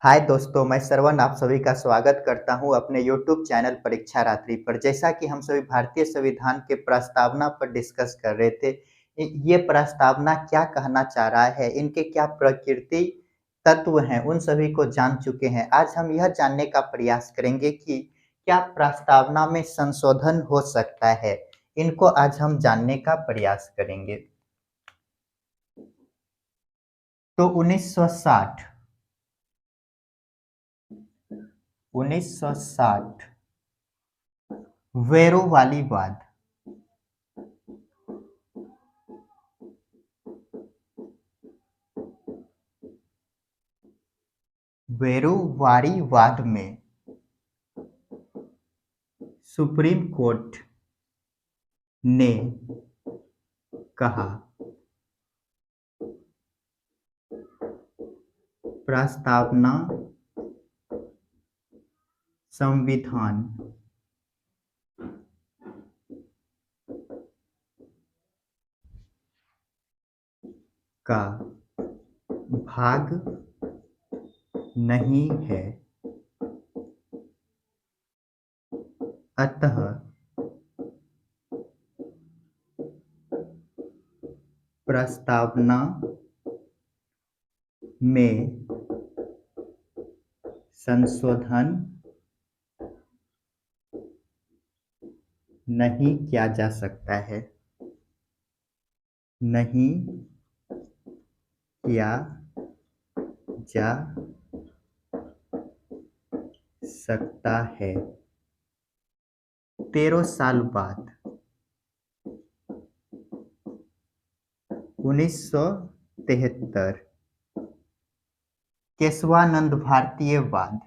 हाय दोस्तों, मैं श्रवण आप सभी का स्वागत करता हूं अपने यूट्यूब चैनल परीक्षा रात्रि पर। जैसा कि हम सभी भारतीय संविधान के प्रस्तावना पर डिस्कस कर रहे थे, ये प्रस्तावना क्या कहना चाह रहा है, इनके क्या प्रकृति तत्व हैं, उन सभी को जान चुके हैं। आज हम यह जानने का प्रयास करेंगे कि क्या प्रस्तावना में संशोधन हो सकता है। इनको आज हम जानने का प्रयास करेंगे। तो 1960 वेरोवालीवाद। वेरोवारीवाद में सुप्रीम कोर्ट ने कहा प्रस्तावना संविधान का भाग नहीं है, अतः प्रस्तावना में संशोधन नहीं किया जा सकता है। नहीं किया जा सकता है। 13 साल बाद 1973 केशवानंद भारतीयवाद।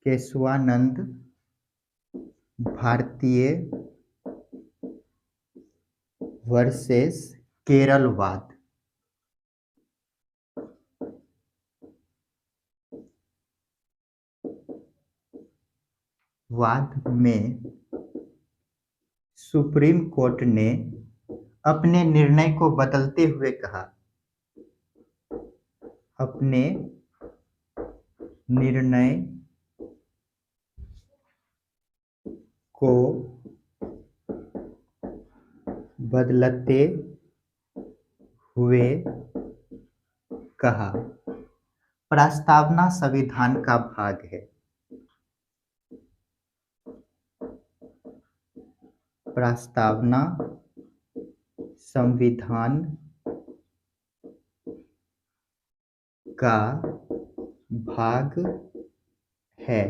केशवानंद भारतीय वर्सेस केरलवाद। वाद में सुप्रीम कोर्ट ने अपने निर्णय को बदलते हुए कहा, अपने निर्णय को बदलते हुए कहा, प्रस्तावना संविधान का भाग है। प्रस्तावना संविधान का भाग है,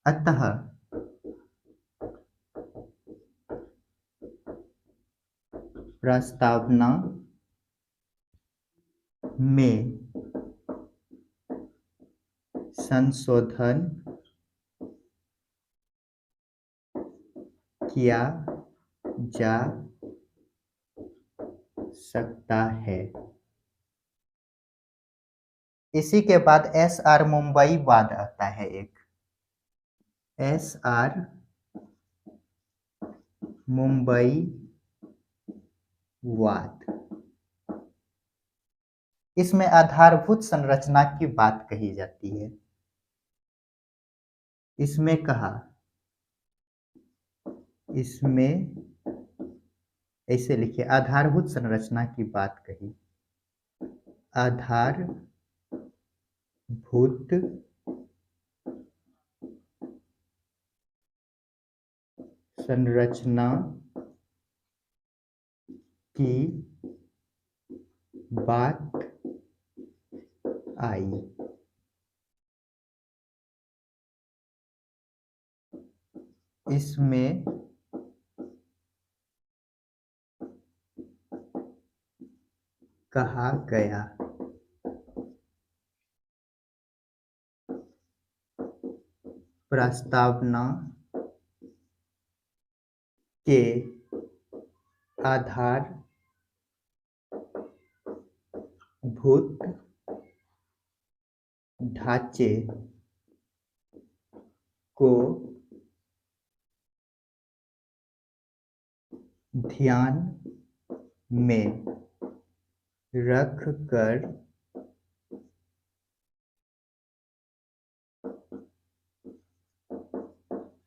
अतः प्रस्तावना में संशोधन किया जा सकता है। इसी के बाद एस.आर. मुंबई वाद आता है। एक एस.आर. मुंबई वाद, इसमें आधारभूत संरचना की बात कही जाती है। इसमें कहा, इसमें ऐसे लिखिए, आधारभूत संरचना की बात कही। आधारभूत संरचना की बात आई। इसमें कहा गया, प्रस्तावना के आधारभूत ढांचे को ध्यान में रख कर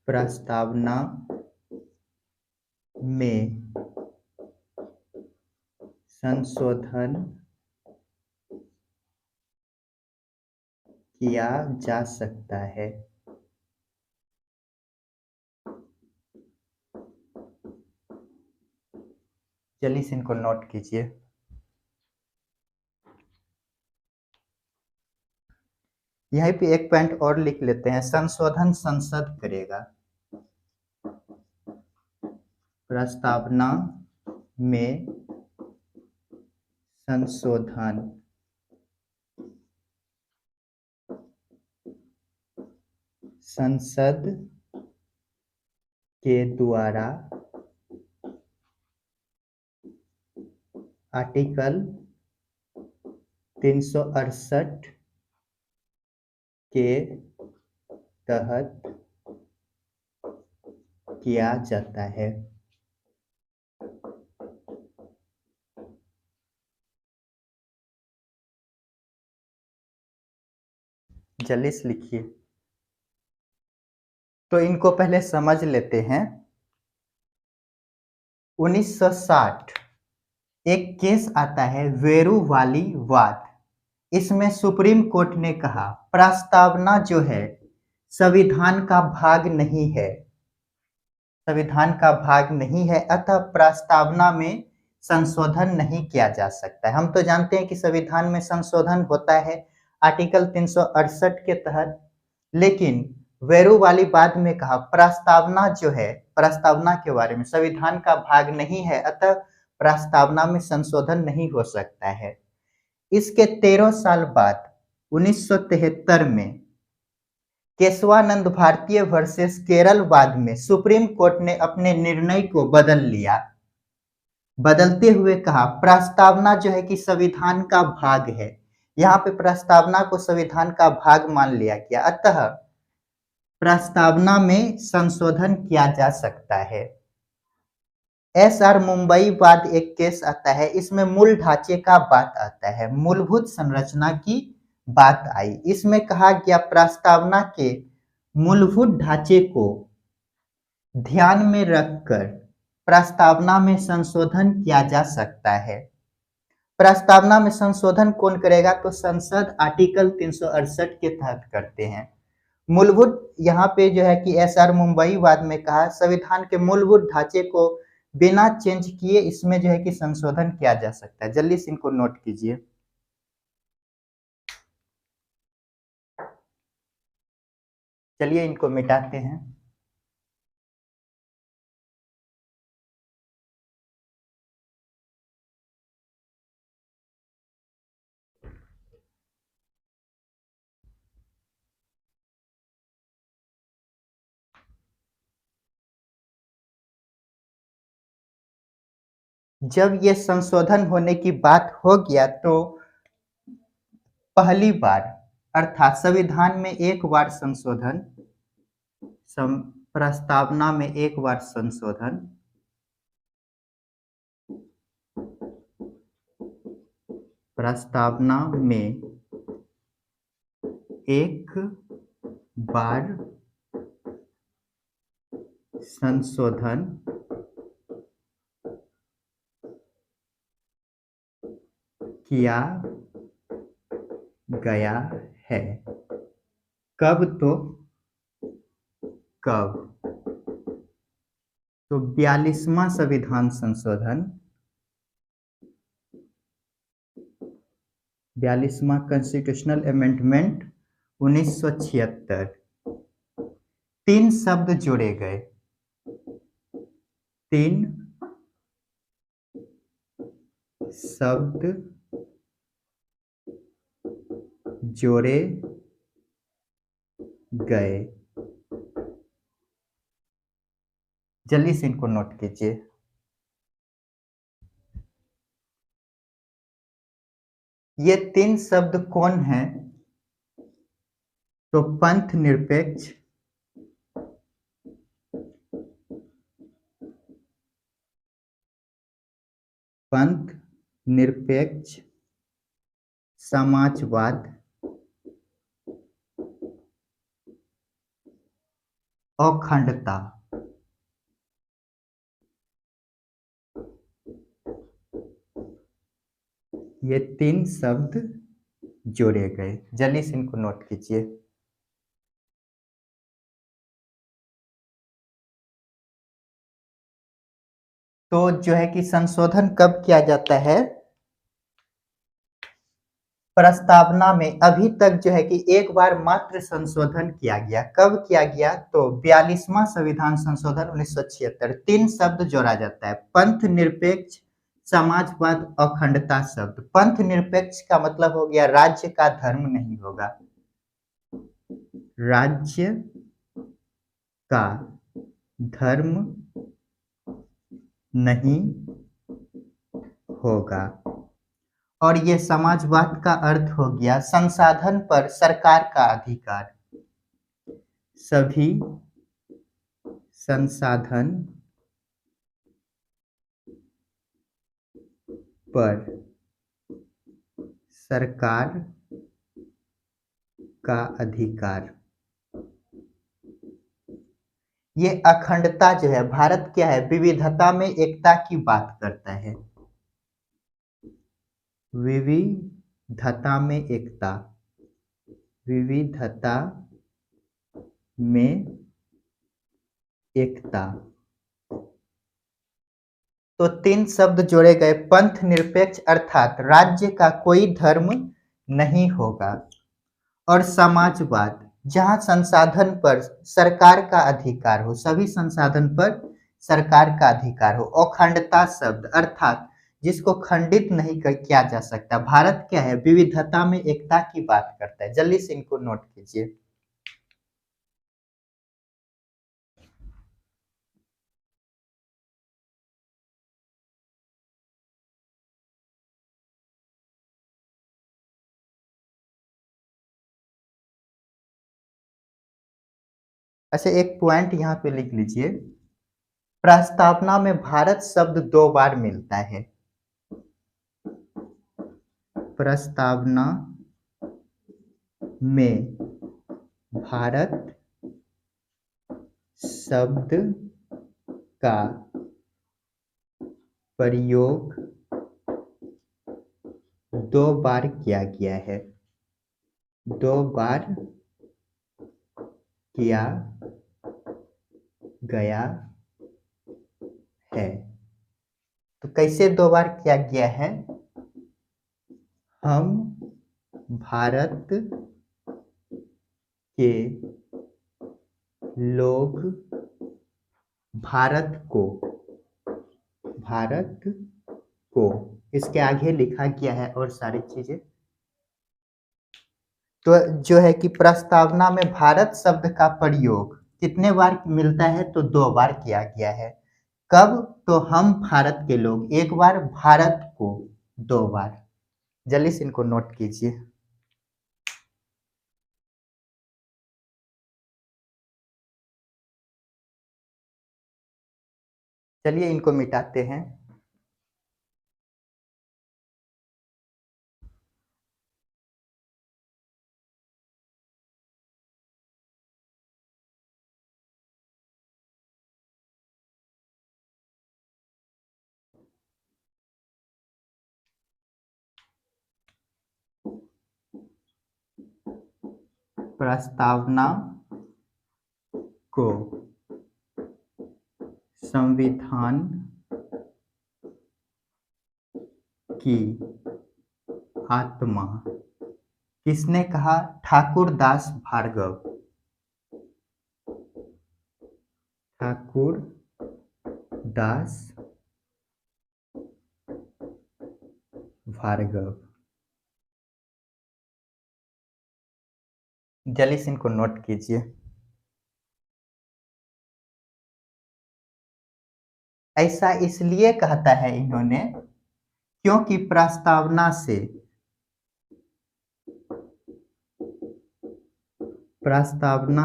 प्रस्तावना में संशोधन किया जा सकता है। चलिए इनको नोट कीजिए। यहीं पे एक पॉइंट और लिख लेते हैं, संशोधन संसद करेगा। प्रस्तावना में संशोधन संसद के द्वारा आर्टिकल 368 के तहत किया जाता है। जल्दी से लिखिए। तो इनको पहले समझ लेते हैं। 1960 एक केस आता है वेरुवाली वाद। इसमें सुप्रीम कोर्ट ने कहा प्रस्तावना जो है संविधान का भाग नहीं है, संविधान का भाग नहीं है, अतः प्रस्तावना में संशोधन नहीं किया जा सकता है। हम तो जानते हैं कि संविधान में संशोधन होता है आर्टिकल 368 के तहत, लेकिन वेरुवाली वाद में कहा प्रस्तावना जो है, प्रस्तावना के बारे में संविधान का भाग नहीं है, अतः प्रस्तावना में संशोधन नहीं हो सकता है। इसके 13 साल बाद 1973 में केशवानंद भारतीय वर्सेस केरल वाद में सुप्रीम कोर्ट ने अपने निर्णय को बदल लिया। बदलते हुए कहा प्रस्तावना जो है कि संविधान का भाग है। यहाँ पे प्रस्तावना को संविधान का भाग मान लिया गया, अतः प्रस्तावना में संशोधन किया जा सकता है। SR मुंबई वाद एक केस आता है, इसमें मूल ढांचे का बात आता है, मूलभूत संरचना की बात आई। इसमें कहा गया प्रस्तावना के मूलभूत ढांचे को ध्यान में रखकर प्रस्तावना में संशोधन किया जा सकता है। प्रस्तावना में संशोधन कौन करेगा? तो संसद आर्टिकल 368 के तहत करते हैं। मूलभूत यहाँ पे जो है कि SR मुंबई वाद में कहा संविधान के मूलभूत ढांचे को बिना चेंज किए इसमें जो है कि संशोधन किया जा सकता है। जल्दी से इनको नोट कीजिए। चलिए इनको मिटाते हैं। जब ये संशोधन होने की बात हो गया तो पहली बार अर्थात संविधान में एक बार संशोधन, प्रस्तावना में एक बार संशोधन, प्रस्तावना में एक बार संशोधन किया गया है। कब? तो 42वां संविधान संशोधन, 42वां कॉन्स्टिट्यूशनल अमेंडमेंट 1976। 3 शब्द जोड़े गए, 3 शब्द जोड़े गए। जल्दी से इनको नोट कीजिए। ये 3 शब्द कौन हैं? तो पंथ निरपेक्ष, निरपेक्ष समाजवाद अखंडता। ये तीन शब्द जोड़े गए, जल्दी से इनको नोट कीजिए। तो जो है कि संशोधन कब किया जाता है? प्रस्तावना में अभी तक जो है कि एक बार मात्र संशोधन किया गया। कब किया गया? तो 42वां संविधान संशोधन 1976। तीन शब्द जोड़ा जाता है, पंथ निरपेक्ष समाजवाद अखंडता शब्द। पंथ निरपेक्ष का मतलब हो गया राज्य का धर्म नहीं होगा, राज्य का धर्म नहीं होगा। और ये समाजवाद का अर्थ हो गया संसाधन पर सरकार का अधिकार। सभी संसाधन पर सरकार का अधिकार। ये अखंडता जो है, भारत क्या है, विविधता में एकता की बात करता है। विविधता में एकता, विविधता में एकता। तो तीन शब्द जोड़े गए, पंथ निरपेक्ष अर्थात राज्य का कोई धर्म नहीं होगा, और समाजवाद जहां संसाधन पर सरकार का अधिकार हो, सभी संसाधन पर सरकार का अधिकार हो। अखंडता शब्द अर्थात जिसको खंडित नहीं किया जा सकता। भारत क्या है, विविधता में एकता की बात करता है। जल्दी से इनको नोट कीजिए। अच्छा, एक पॉइंट यहाँ पे लिख लीजिए, प्रस्तावना में भारत शब्द दो बार मिलता है। प्रस्तावना में भारत शब्द का प्रयोग दो बार किया गया है। दो बार किया गया है। तो कैसे दो बार किया गया है? हम भारत के लोग भारत को इसके आगे लिखा गया है और सारी चीजें। तो जो है कि प्रस्तावना में भारत शब्द का प्रयोग कितने बार मिलता है? तो दो बार किया गया है। कब? तो हम भारत के लोग एक बार, भारत को दो बार। जल्दी से इनको नोट कीजिए। चलिए इनको मिटाते हैं। प्रस्तावना को संविधान की आत्मा किसने कहा? ठाकुर दास भार्गव। ठाकुर दास भार्गव। जल्दी से इनको नोट कीजिए। ऐसा इसलिए कहता है इन्होंने क्योंकि प्रस्तावना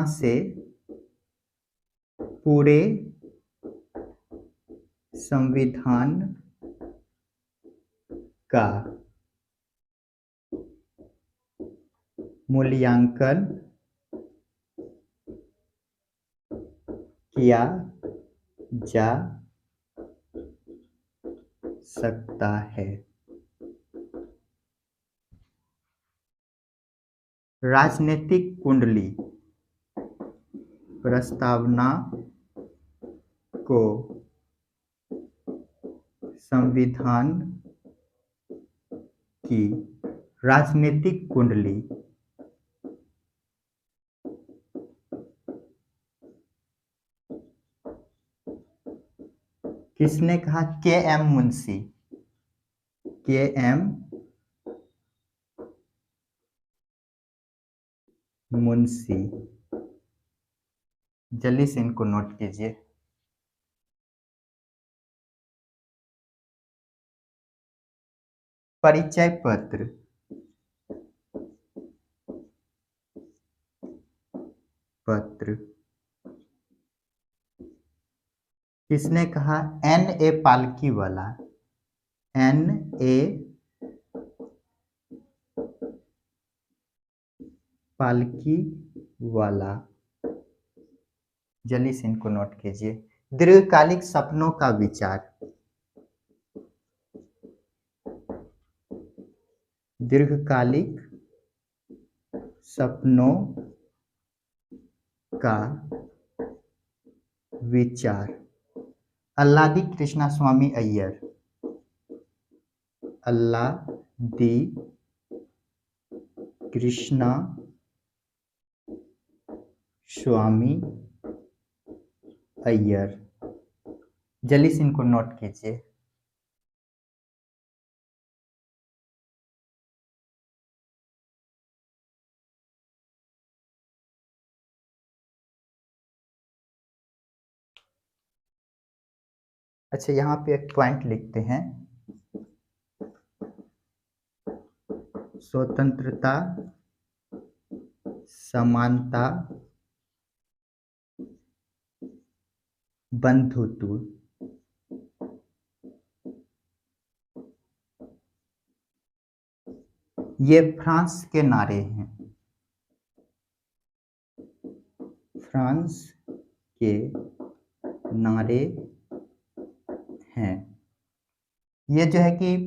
से पूरे संविधान का मूल्यांकन किया जा सकता है। राजनीतिक कुंडली प्रस्तावना को संविधान की राजनीतिक कुंडली किसने कहा? के एम मुंशी। के एम मुंशी, जल्दी से इनको नोट कीजिए। परिचय पत्र किसने कहा? एन ए पालकी वाला। एन ए पालकी वाला, जल्दी से इनको नोट कीजिए। दीर्घकालिक सपनों का विचार, दीर्घकालिक सपनों का विचार, अल्लादी कृष्णा स्वामी अय्यर। अल्लादी कृष्णा स्वामी अय्यर, जल्दी से इनको नोट कीजिए। अच्छा, यहाँ पे एक पॉइंट लिखते हैं। स्वतंत्रता, समानता, बंधुत्व, ये फ्रांस के नारे हैं। फ्रांस के नारे हैं। ये जो है कि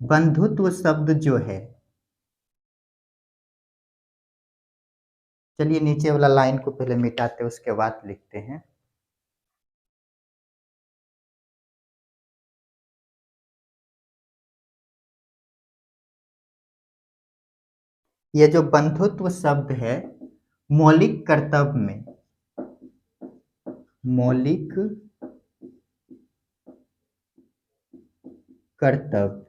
बंधुत्व शब्द जो है, चलिए नीचे वाला लाइन को पहले मिटाते उसके बाद लिखते हैं। ये जो बंधुत्व शब्द है, मौलिक कर्तव्य में, मौलिक कर्तव्य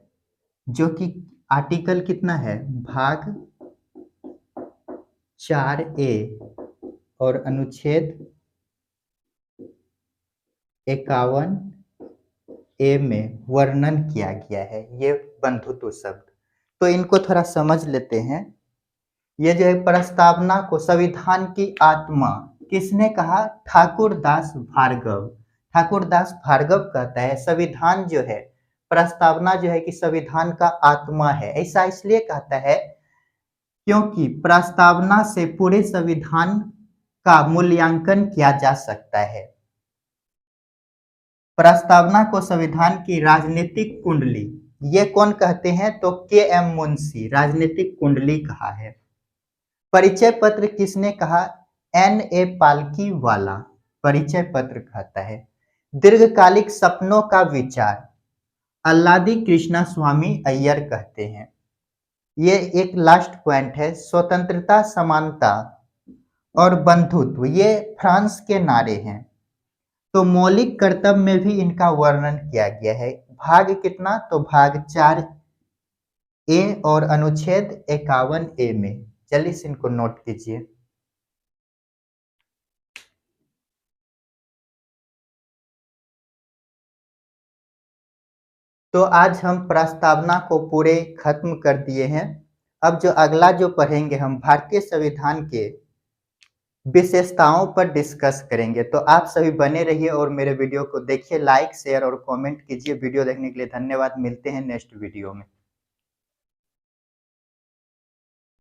जो कि आर्टिकल कितना है, भाग 4A और अनुच्छेद 51A में वर्णन किया गया है, ये बंधुत्व शब्द। तो इनको थोड़ा समझ लेते हैं। ये जो है प्रस्तावना को संविधान की आत्मा किसने कहा? ठाकुरदास भार्गव। ठाकुरदास भार्गव कहता है संविधान जो है, प्रस्तावना जो है कि संविधान का आत्मा है। ऐसा इसलिए कहता है क्योंकि प्रस्तावना से पूरे संविधान का मूल्यांकन किया जा सकता है। प्रस्तावना को संविधान की राजनीतिक कुंडली, ये कौन कहते हैं? तो के एम मुंशी राजनीतिक कुंडली कहा है। परिचय पत्र किसने कहा? एन ए पालकी वाला परिचय पत्र कहता है। दीर्घकालिक सपनों का विचार, अल्लादी कृष्णा स्वामी अय्यर कहते हैं। ये एक लास्ट पॉइंट है, स्वतंत्रता, समानता और बंधुत्व, ये फ्रांस के नारे हैं। तो मौलिक कर्तव्य में भी इनका वर्णन किया गया है। भाग कितना? तो भाग 4A और अनुच्छेद 51A में। जल्दी से इनको नोट कीजिए। तो आज हम प्रस्तावना को पूरे खत्म कर दिए हैं। अब जो अगला जो पढ़ेंगे हम भारतीय संविधान के विशेषताओं पर डिस्कस करेंगे। तो आप सभी बने रहिए और मेरे वीडियो को देखिए, लाइक, शेयर और कमेंट कीजिए। वीडियो देखने के लिए धन्यवाद। मिलते हैं नेक्स्ट वीडियो में।